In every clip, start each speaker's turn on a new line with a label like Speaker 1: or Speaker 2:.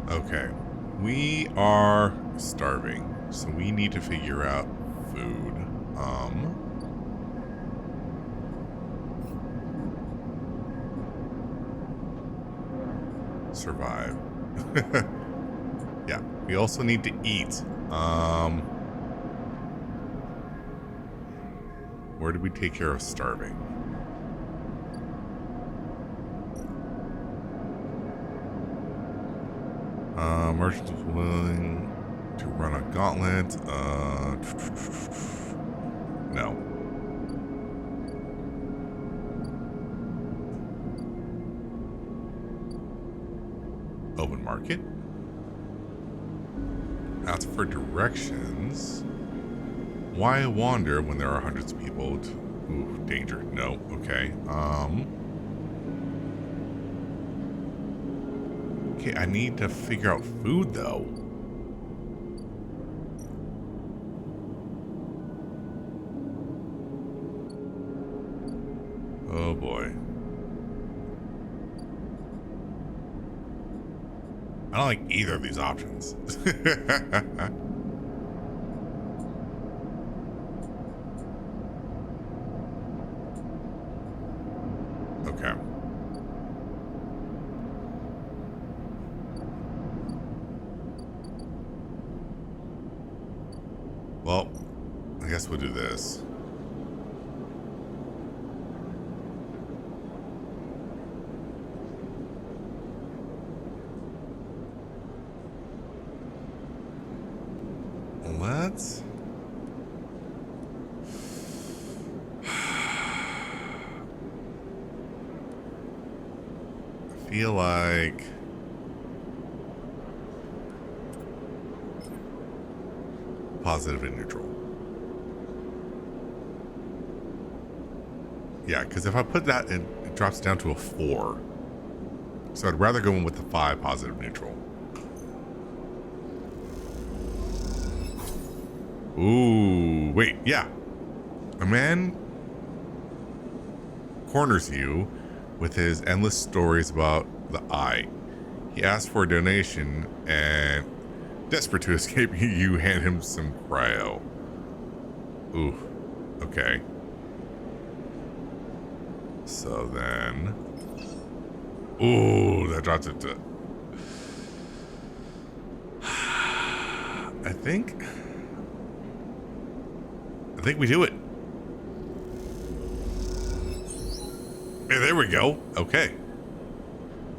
Speaker 1: Okay. We are starving, so we need to figure out food. Survive. Yeah, we also need to eat. Where did we take care of starving? Merchants willing to run a gauntlet. No. Open market. Ask for directions. Why wander when there are hundreds of people? Ooh, danger. No. Okay. Okay, I need to figure out food though. Oh boy. I don't like either of these options. Okay. Well, I guess we'll do this. Let's... I feel like... positive and neutral. Yeah, because if I put that in, it drops down to a 4. So I'd rather go in with the 5 positive neutral. Ooh, wait, yeah. A man corners you with his endless stories about the eye. He asks for a donation and, desperate to escape, you hand him some cryo. Ooh, okay. So then... Ooh, that drops it to... I think we do it. Hey, there we go. Okay.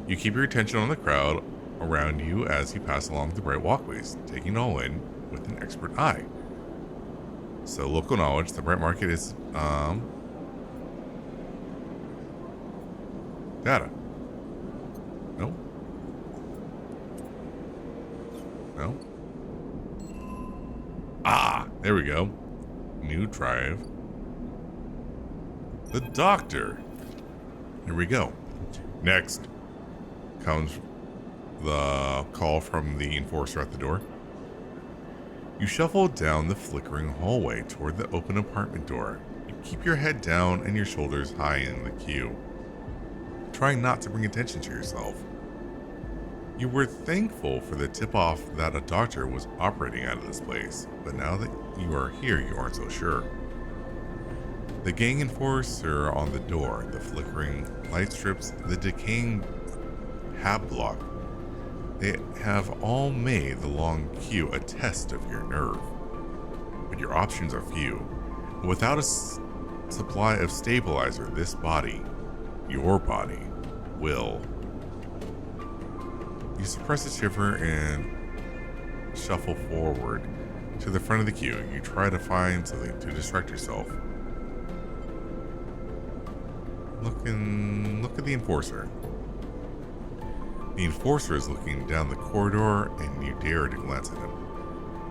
Speaker 1: You keep your attention on the crowd around you as you pass along the bright walkways, taking it all in with an expert eye. So, local knowledge, the bright market is, data. No. No. Ah, there we go. New drive. The doctor. Here we go. Next comes the call from the enforcer at the door. You shuffle down the flickering hallway toward the open apartment door. You keep your head down and your shoulders high in the queue, trying not to bring attention to yourself. You were thankful for the tip-off that a doctor was operating out of this place, but now that you are here, you aren't so sure. The gang enforcer on the door, the flickering light strips, the decaying hab block, they have all made the long queue a test of your nerve. But your options are few. Without a supply of stabilizer, this body, your body, will. You suppress a shiver and shuffle forward to the front of the queue. You try to find something to distract yourself. Look at the enforcer. The enforcer is looking down the corridor, and you dare to glance at him.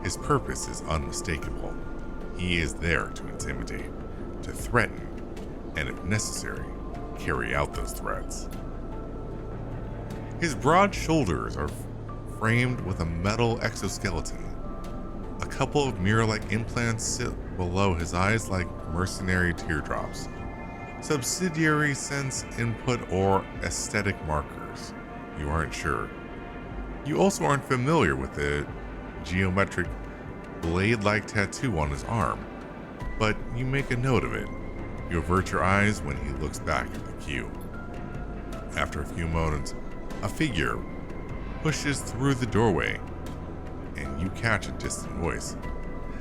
Speaker 1: His purpose is unmistakable. He is there to intimidate, to threaten, and if necessary, carry out those threats. His broad shoulders are framed with a metal exoskeleton. A couple of mirror-like implants sit below his eyes like mercenary teardrops. subsidiary sense input, or aesthetic markers. You aren't sure. You also aren't familiar with the geometric blade-like tattoo on his arm, but you make a note of it. You avert your eyes when he looks back at the cue. After a few moments, a figure pushes through the doorway, and you catch a distant voice.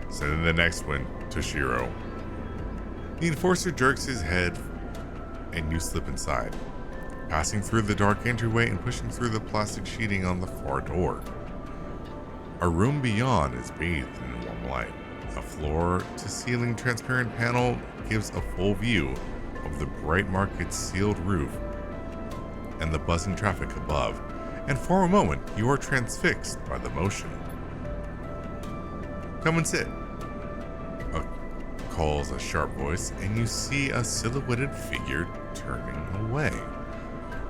Speaker 1: Send in the next one, Toshiro. The enforcer jerks his head, and you slip inside, passing through the dark entryway and pushing through the plastic sheeting on the far door. A room beyond is bathed in warm light. A floor-to-ceiling transparent panel gives a full view of the bright market's sealed roof and the buzzing traffic above, and for a moment you are transfixed by the motion. Come and sit, calls a sharp voice, and you see a silhouetted figure turning away,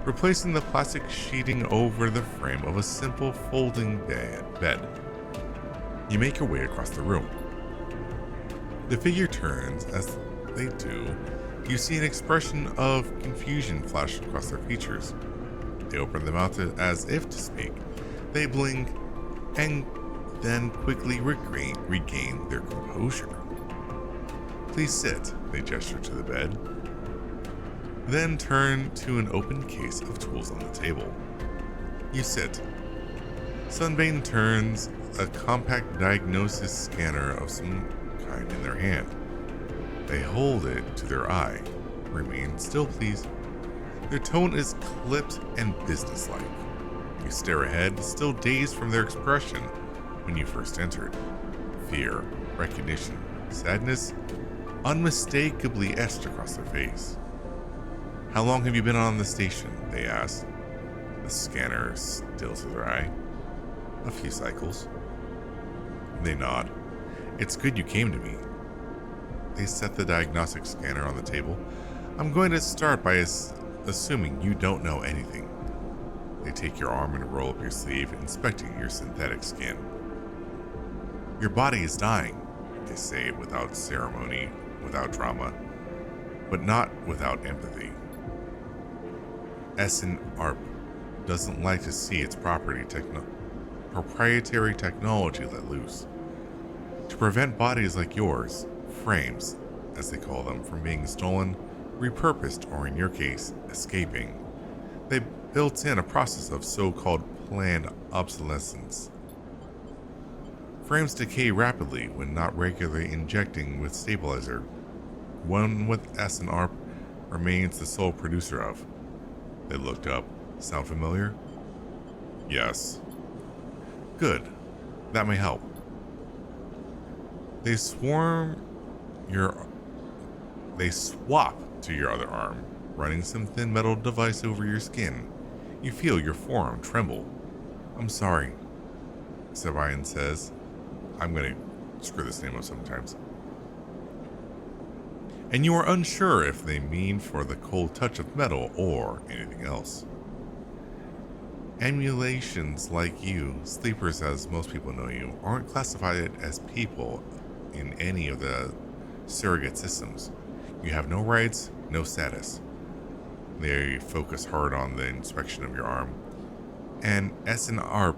Speaker 1: replacing the plastic sheeting over the frame of a simple folding bed. You make your way across the room. The figure turns. As they do, you see an expression of confusion flash across their features. They open their mouth as if to speak. They blink and then quickly regain their composure. Please sit, they gesture to the bed, then turn to an open case of tools on the table. You sit. Sunbane turns a compact diagnosis scanner of some kind in their hand. They hold it to their eye. Remain still, please. Their tone is clipped and businesslike. You stare ahead, still dazed from their expression when you first entered. Fear, recognition, sadness, unmistakably etched across their face. How long have you been on the station? They ask. The scanner still to their eye. A few cycles. They nod. It's good you came to me. They set the diagnostic scanner on the table. I'm going to start by assuming you don't know anything. They take your arm and roll up your sleeve, inspecting your synthetic skin. Your body is dying, they say without ceremony, without drama, but not without empathy. Essen-Arp doesn't like to see its proprietary technology let loose. To prevent bodies like yours, frames, as they call them, from being stolen, repurposed, or in your case, escaping, they built in a process of so-called planned obsolescence. Frames decay rapidly when not regularly injecting with stabilizer, one with Essen-Arp remains the sole producer of. They looked up. Sound familiar? Yes. Good. That may help. They swap to your other arm, running some thin metal device over your skin. You feel your forearm tremble. I'm sorry, Sabian says. I'm going to screw this name up sometimes. And you are unsure if they mean for the cold touch of metal or anything else. Emulations like you, sleepers as most people know you, aren't classified as people in any of the surrogate systems. You have no rights, no status. They focus hard on the inspection of your arm. And Essen-Arp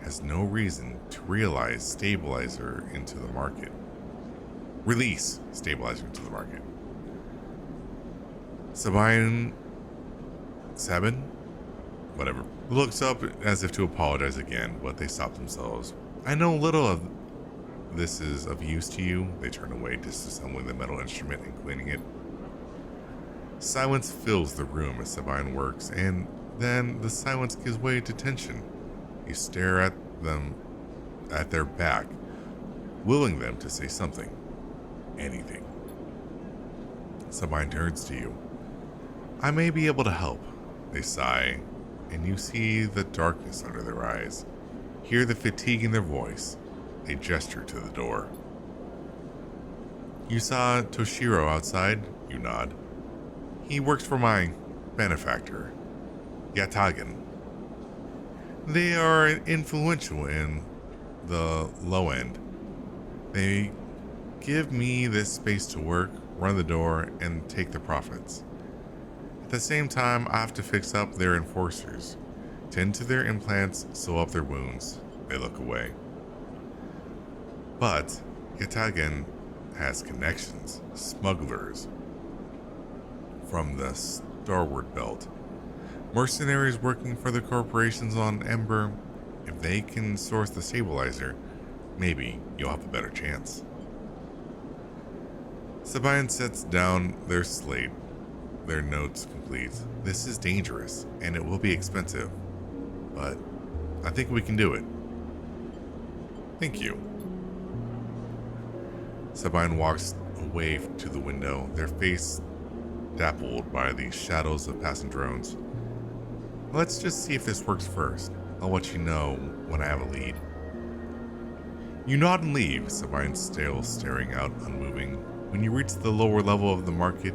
Speaker 1: has no reason to realize stabilizer into the market. Release stabilizer into the market. Sabine, whatever, looks up as if to apologize again, but they stop themselves. I know little of this is of use to you. They turn away, disassembling the metal instrument and cleaning it. Silence fills the room as Sabine works, and then the silence gives way to tension. You stare at them, at their back, willing them to say something. Anything. Sabine turns to you. I may be able to help. They sigh, and you see the darkness under their eyes. Hear the fatigue in their voice. They gesture to the door. You saw Toshiro outside? You nod. He works for my benefactor, Yatagan. They are influential in the low end. They give me this space to work, run the door, and take the profits. At the same time, I have to fix up their enforcers, tend to their implants, sew up their wounds. They look away. But Yatagan has connections, smugglers from the starward belt, mercenaries working for the corporations on Ember. If they can source the stabilizer, maybe you'll have a better chance. Sabine sets down their slate, their notes complete. This is dangerous, and it will be expensive, but I think we can do it. Thank you. Sabine walks away to the window, their face dappled by the shadows of passing drones. Let's just see if this works first. I'll let you know when I have a lead. You nod and leave, Sabine still staring out, unmoving. When you reach the lower level of the market,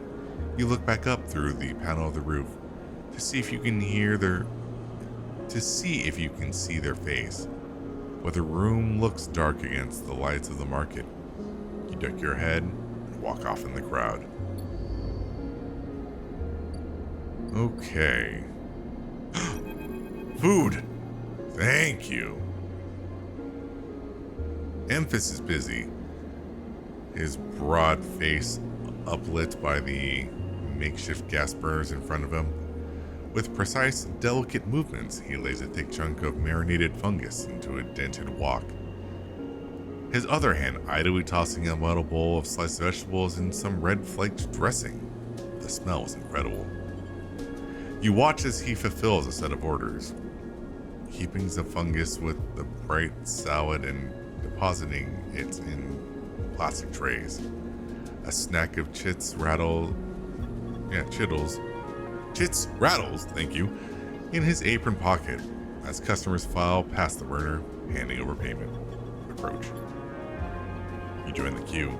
Speaker 1: you look back up through the panel of the roof to see if you can see their face. But the room looks dark against the lights of the market. You duck your head and walk off in the crowd. Okay. Food! Thank you. Emphas is busy, his broad face uplit by the makeshift gas burners in front of him. With precise, delicate movements, he lays a thick chunk of marinated fungus into a dented wok. His other hand idly tossing a metal bowl of sliced vegetables and some red flaked dressing. The smell was incredible. You watch as he fulfills a set of orders, heaping the fungus with the bright salad and depositing it in plastic trays. A snack of chittles, thank you, in his apron pocket as customers file past the burner, handing over payment. Approach. You join the queue.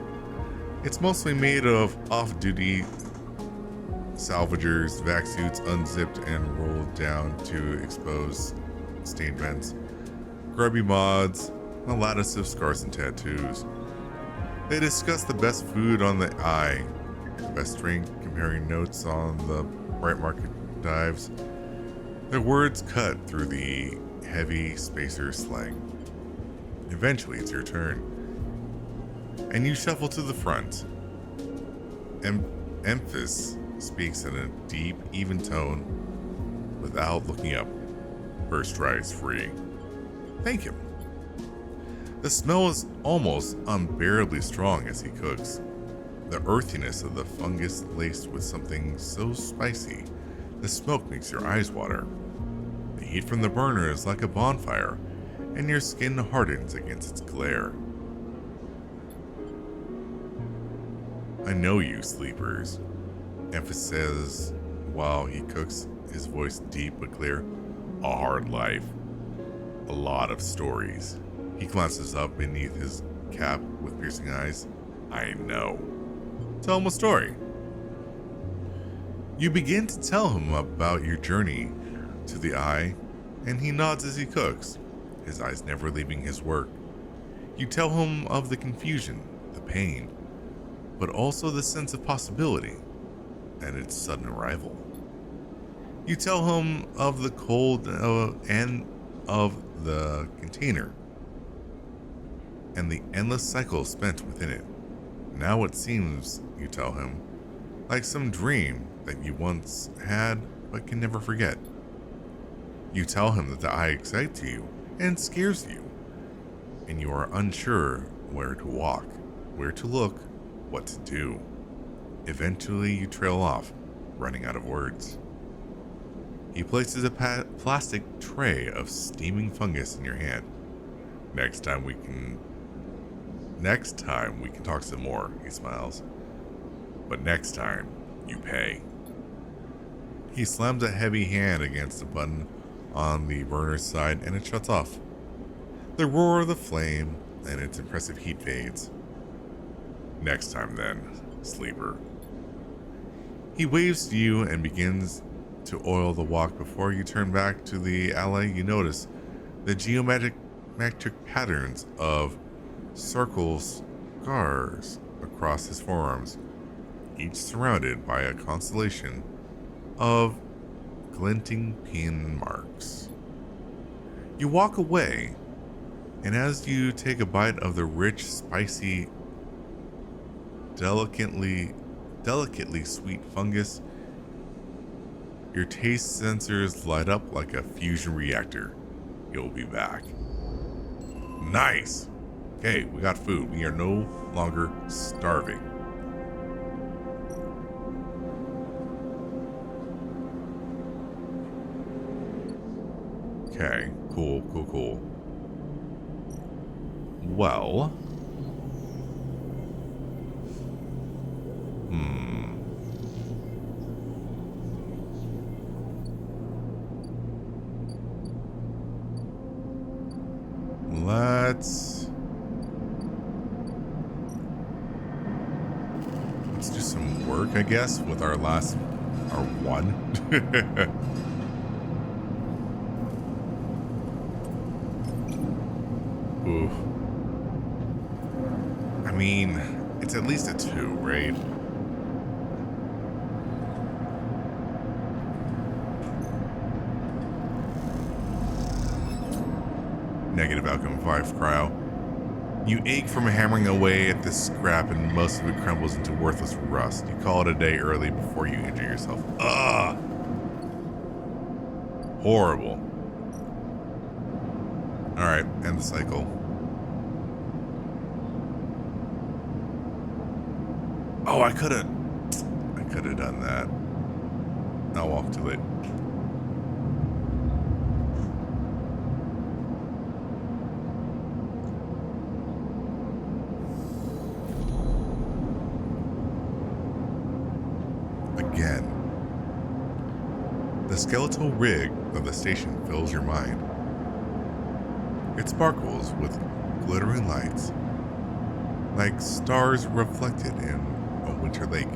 Speaker 1: It's mostly made of off-duty salvagers, vac suits unzipped and rolled down to expose stained vents, grubby mods, a lattice of scars and tattoos. They discuss the best food on the eye, the best drink, comparing notes on the bright market dives. Their words cut through the heavy spacer slang. Eventually, it's your turn, and you shuffle to the front. Emphas speaks in a deep, even tone without looking up. First try is free. Thank you. The smell is almost unbearably strong as he cooks. The earthiness of the fungus laced with something so spicy, the smoke makes your eyes water. The heat from the burner is like a bonfire, and your skin hardens against its glare. I know you, sleepers, Emphas says while he cooks, his voice deep but clear. A hard life. A lot of stories. He glances up beneath his cap with piercing eyes. I know. Tell him a story. You begin to tell him about your journey to the eye, and he nods as he cooks, his eyes never leaving his work. You tell him of the confusion, the pain, but also the sense of possibility and its sudden arrival. You tell him of the cold and of the container and the endless cycle spent within it. Now it seems, you tell him, like some dream that you once had but can never forget. You tell him that the eye excites you and scares you, and you are unsure where to walk, where to look, what to do. Eventually you trail off, running out of words. He places a plastic tray of steaming fungus in your hand. Next time we can talk some more, he smiles. But next time, you pay. He slams a heavy hand against a button on the burner's side and it shuts off. The roar of the flame and its impressive heat fades. Next time then, sleeper. He waves to you and begins to oil the wok. Before you turn back to the alley, you notice the geometric patterns of circle scars across his forearms. each surrounded by a constellation of glinting pin marks. You walk away, and as you take a bite of the rich, spicy, delicately sweet fungus, your taste sensors light up like a fusion reactor. You'll be back. Nice! Okay, we got food. We are no longer starving. Okay, cool. Well... Let's do some work, I guess, with our one. Oof. I mean, it's at least a 2, right? Negative outcome 5, cryo. You ache from hammering away at this scrap and most of it crumbles into worthless rust. You call it a day early before you injure yourself. Ugh! Horrible. Alright, end the cycle. Oh, I could've done that. I'll walk too late. Again. The skeletal rig of the station fills your mind. It sparkles with glittering lights, like stars reflected in a winter lake.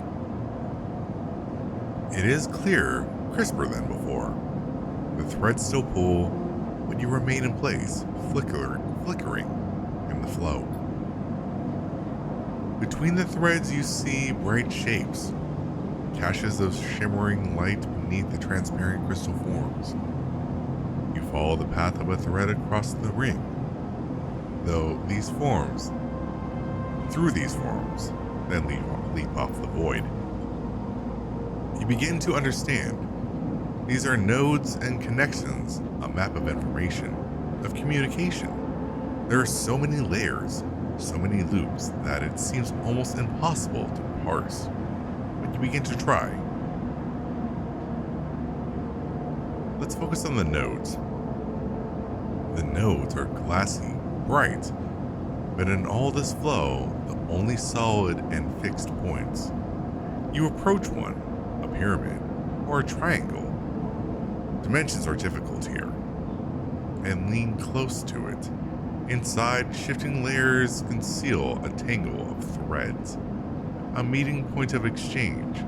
Speaker 1: It is clearer, crisper than before. The threads still pull, but you remain in place, flickering in the flow. Between the threads you see bright shapes, caches of shimmering light beneath the transparent crystal forms. You follow the path of a thread across the ring, through these forms, then leap off the void. You begin to understand. These are nodes and connections, a map of information, of communication. There are so many layers, so many loops that it seems almost impossible to parse. But you begin to try. Let's focus on the nodes. The nodes are glassy, bright, but in all this flow, the only solid and fixed points. You approach one, a pyramid, or a triangle. Dimensions are difficult here, and lean close to it. Inside, shifting layers conceal a tangle of threads, a meeting point of exchange.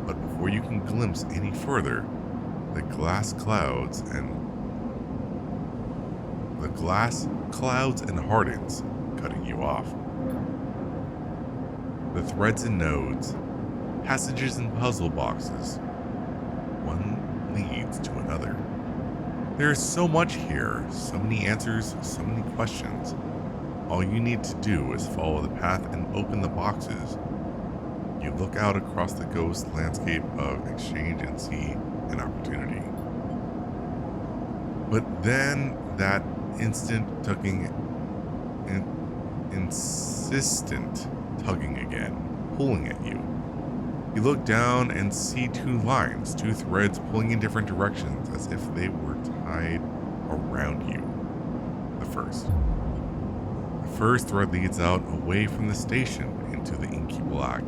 Speaker 1: But before you can glimpse any further, the glass clouds and hardens, cutting you off. The threads and nodes, passages and puzzle boxes, one leads to another. There is so much here, so many answers, so many questions. All you need to do is follow the path and open the boxes. You look out across the ghost landscape of exchange and see an opportunity. But then that insistent tugging again, pulling at you. You look down and see two threads pulling in different directions as if they were tied around you. The first thread leads out away from the station into the inky black.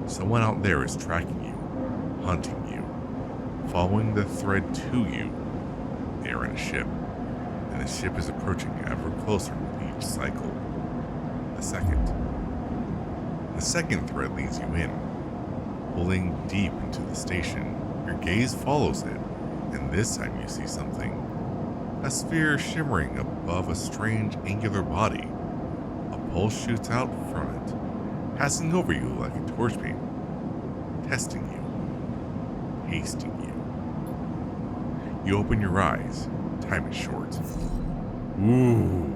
Speaker 1: Someone out there is tracking you, hunting you, following the thread to you. They are in a ship, and the ship is approaching ever closer with each cycle. The second thread leads you in, pulling deep into the station. Your gaze follows it, and this time you see something. A sphere shimmering above a strange angular body. A pulse shoots out from it, passing over you like a torch beam. testing you, tasting you. You open your eyes. Time is short. Ooh.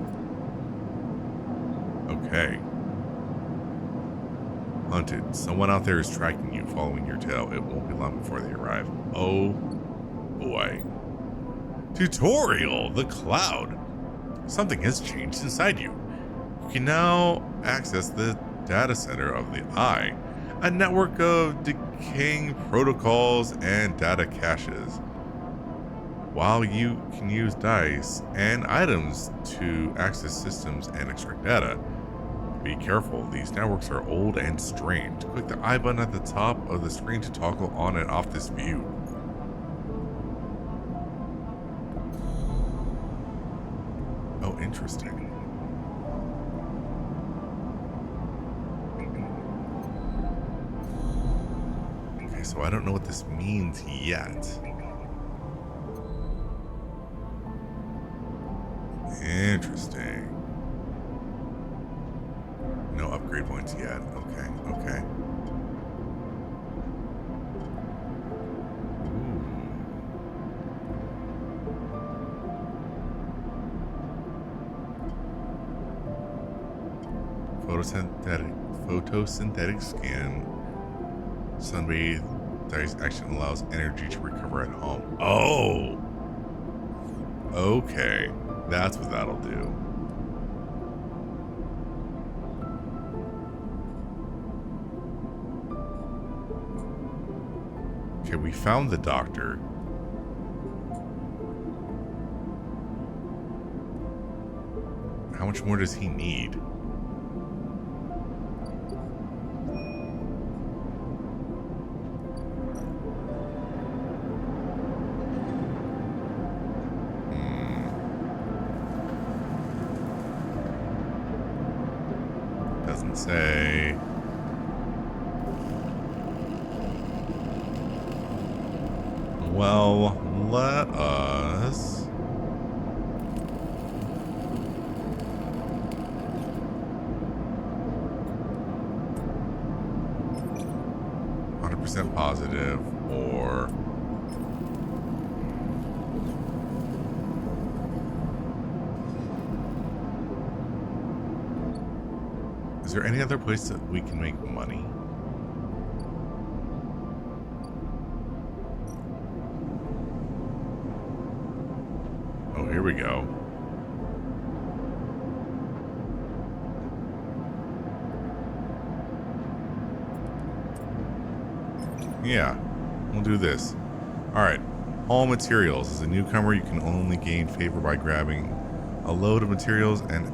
Speaker 1: Okay. Hunted. Someone out there is tracking you, following your tail. It won't be long before they arrive. Oh boy. Tutorial. The cloud. Something has changed inside you. You can now access the data center of the eye, a network of decaying protocols and data caches. While you can use dice and items to access systems and extract data, be careful, these networks are old and strange. Click the I button at the top of the screen to toggle on and off this view. Oh, interesting. Okay, so I don't know what this means yet. Interesting. No upgrade points yet. Okay, okay. Photosynthetic skin. Sunbathe dice action allows energy to recover at home. Oh! Okay. That's what that'll do. Okay, we found the doctor. How much more does he need? Doesn't say. Well, let us positive or is there any other place that we can make money? Oh, here we go. Yeah, we'll do this. Alright, all materials. As a newcomer, you can only gain favor by grabbing a load of materials and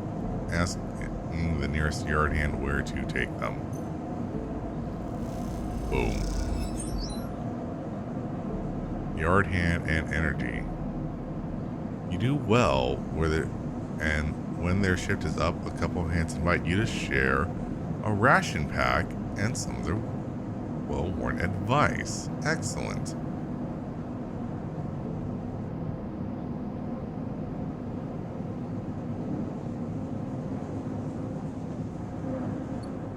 Speaker 1: asking the nearest yard hand where to take them. Boom. Yard hand and energy. You do well when their shift is up, a couple of hands invite you to share a ration pack and some of their well-worn advice. Excellent.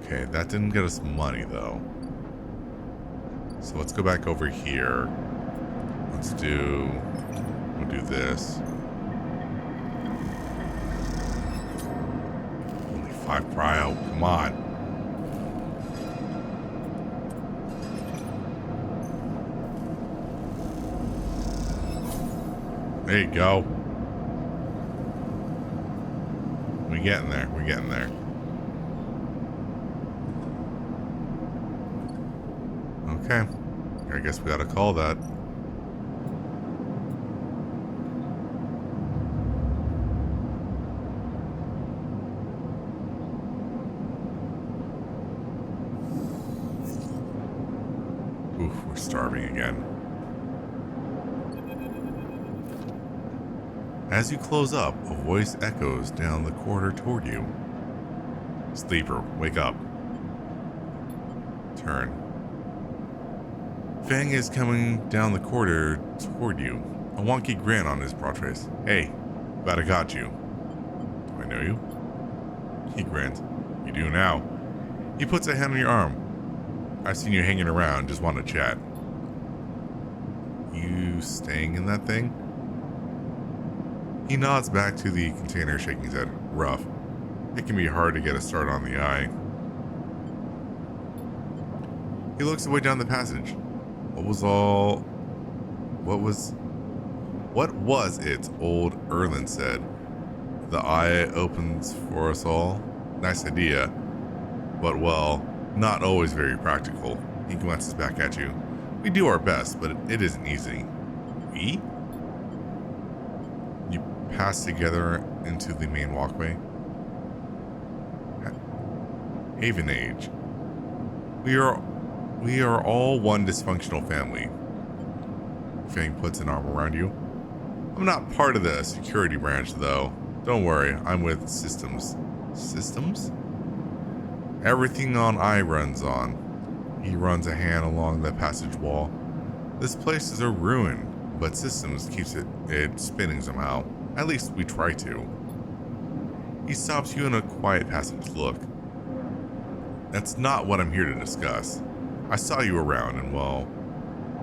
Speaker 1: Okay, that didn't get us money though. So let's go back over here. We'll do this. Only 5 cryo, come on. There you go. We're getting there. We're getting there. Okay. I guess we gotta call that. Oof, we're starving again. As you close up, a voice echoes down the corridor toward you. Sleeper, wake up. Turn. Fang is coming down the corridor toward you, a wonky grin on his broad face. Hey, glad I got you. Do I know you? He grins. You do now. He puts a hand on your arm. I've seen you hanging around. Just want to chat. You staying in that thing? He nods back to the container, shaking his head. Rough. It can be hard to get a start on the eye. He looks away down the passage. What was it old Erland said? The eye opens for us all. Nice idea. But well, not always very practical. He glances back at you. We do our best, but it isn't easy. We? You pass together into the main walkway. Haven Age. We are all one dysfunctional family. Fang puts an arm around you. I'm not part of the security branch, though. Don't worry, I'm with systems. Systems? Everything on I runs on. He runs a hand along the passage wall. This place is a ruin, but systems keeps it spinning somehow. At least we try to. He stops you in a quiet passage look. That's not what I'm here to discuss. I saw you around, and well,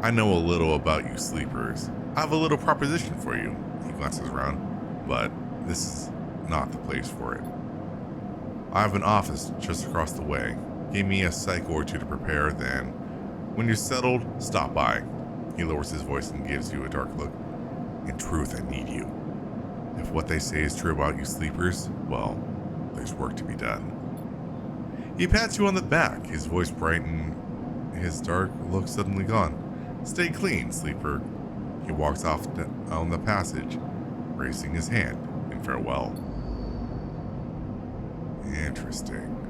Speaker 1: I know a little about you sleepers. I have a little proposition for you. He glances around, but this is not the place for it. I have an office just across the way. Give me a cycle or two to prepare, then when you're settled, stop by. He lowers his voice and gives you a dark look. In truth, I need you. If what they say is true about you sleepers, well, there's work to be done. He pats you on the back, his voice brightened, his dark look suddenly gone. Stay clean, sleeper. He walks off down the passage, raising his hand in farewell. Interesting.